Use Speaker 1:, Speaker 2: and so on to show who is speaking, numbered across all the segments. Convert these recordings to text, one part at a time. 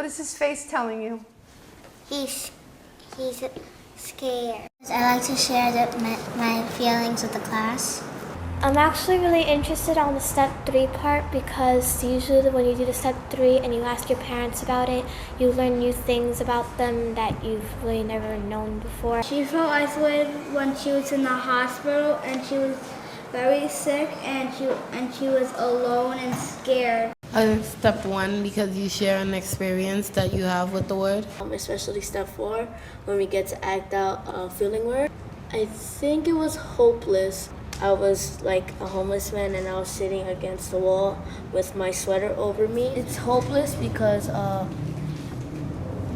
Speaker 1: What is his face telling you?
Speaker 2: He's scared. I like to share my feelings with the class.
Speaker 3: I'm actually really interested on the step 3 part because usually when you do the step 3 and you ask your parents about it, you learn new things about them that you've really never known before.
Speaker 4: She felt isolated when she was in the hospital, and she was very sick, and she was alone and scared.
Speaker 5: Step 1, because you share an experience that you have with the word.
Speaker 6: Especially step 4, when we get to act out a feeling word. I think it was hopeless. I was like a homeless man, and I was sitting against the wall with my sweater over me. It's hopeless because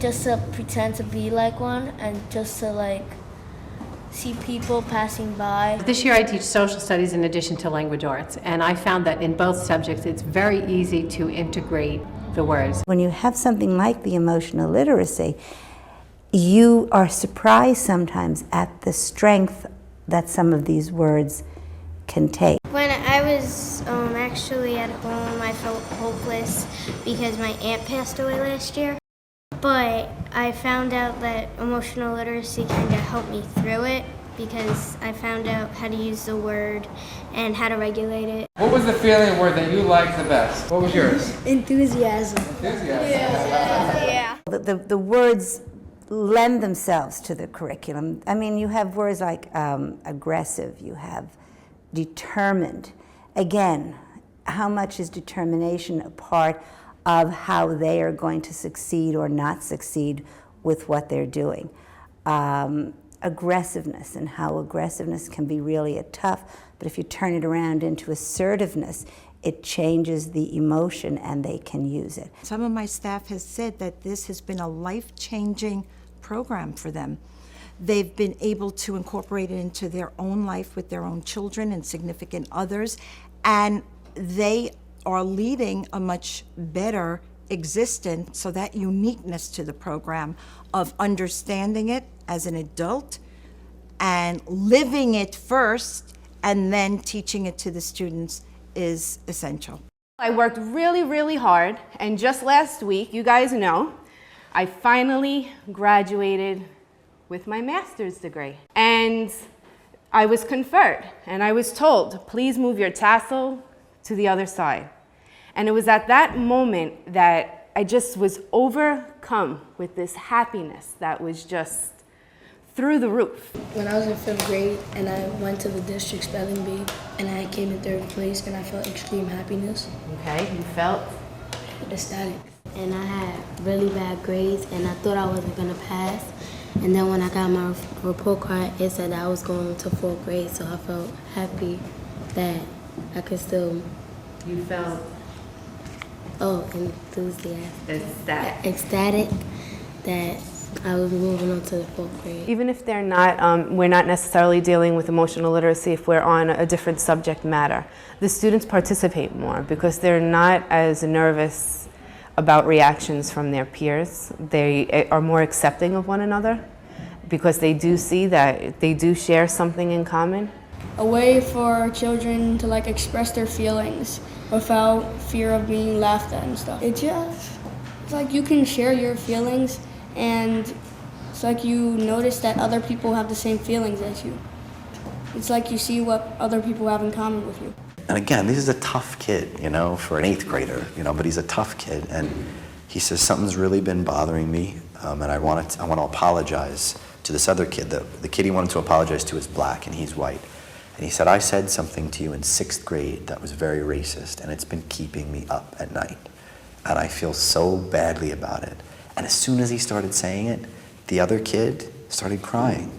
Speaker 6: just to pretend to be like one, and just to like see people passing by.
Speaker 7: This year I teach social studies in addition to language arts, and I found that in both subjects it's very easy to integrate the words.
Speaker 8: When you have something like the emotional literacy, you are surprised sometimes at the strength that some of these words can take.
Speaker 2: When I was actually at home, I felt hopeless because my aunt passed away last year. But I found out that emotional literacy kind of helped me through it because I found out how to use the word and how to regulate it.
Speaker 9: What was the feeling word that you liked the best? What was yours?
Speaker 4: Enthusiasm.
Speaker 9: Enthusiasm.
Speaker 1: Yeah.
Speaker 8: The words lend themselves to the curriculum. I mean, you have words like aggressive, you have determined. Again, how much is determination a part of how they are going to succeed or not succeed with what they're doing? Aggressiveness, and how aggressiveness can be really tough, but if you turn it around into assertiveness, it changes the emotion and they can use it.
Speaker 10: Some of my staff has said that this has been a life-changing program for them. They've been able to incorporate it into their own life with their own children and significant others, and they are leading a much better existence. So that uniqueness to the program of understanding it as an adult and living it first and then teaching it to the students is essential.
Speaker 1: I worked really, really hard, and just last week, you guys know, I finally graduated with my master's degree. And I was conferred, and I was told, please move your tassel to the other side. And it was at that moment that I just was overcome with this happiness that was just through the roof.
Speaker 6: When I was in 5th grade and I went to the district spelling bee and I came in 3rd place and I felt extreme happiness.
Speaker 1: Okay, you felt?
Speaker 6: Ecstatic. And I had really bad grades and I thought I wasn't gonna pass. And then when I got my report card, it said that I was going to 4th grade, so I felt happy that I could still.
Speaker 1: You felt?
Speaker 6: Enthusiastic.
Speaker 1: Ecstatic
Speaker 6: that I was moving on to the 4th grade.
Speaker 1: Even if they're not, we're not necessarily dealing with emotional literacy if we're on a different subject matter. The students participate more because they're not as nervous about reactions from their peers. They are more accepting of one another because they do see that they do share something in common.
Speaker 4: A way for children to express their feelings without fear of being laughed at and stuff. It's like you can share your feelings, and it's like you notice that other people have the same feelings as you. It's like you see what other people have in common with you.
Speaker 11: And again, this is a tough kid, for an 8th grader, but he's a tough kid. And he says, something's really been bothering me, and I want to apologize to this other kid. The kid he wanted to apologize to is black, and he's white. And he said, I said something to you in 6th grade that was very racist, and it's been keeping me up at night. And I feel so badly about it. And as soon as he started saying it, the other kid started crying.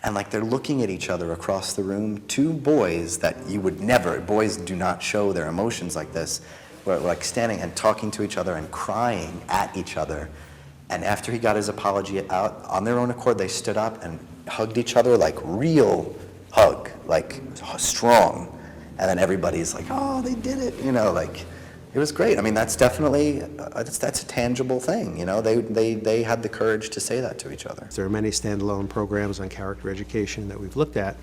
Speaker 11: And they're looking at each other across the room, 2 boys that you would never, boys do not show their emotions like this, were standing and talking to each other and crying at each other. And after he got his apology out, on their own accord, they stood up and hugged each other real hug, strong. And then everybody's oh, they did it, it was great. I mean, that's definitely, that's a tangible thing, they had the courage to say that to each other.
Speaker 12: There are many standalone programs on character education that we've looked at,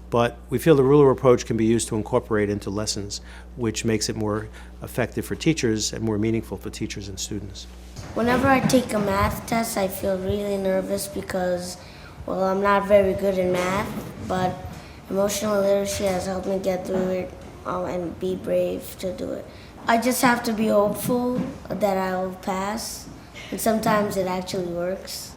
Speaker 12: But we feel the ruler approach can be used to incorporate into lessons, which makes it more effective for teachers and more meaningful for teachers and students.
Speaker 6: Whenever I take a math test, I feel really nervous because, well, I'm not very good in math, but emotional literacy has helped me get through it and be brave to do it. I just have to be hopeful that I will pass, and sometimes it actually works.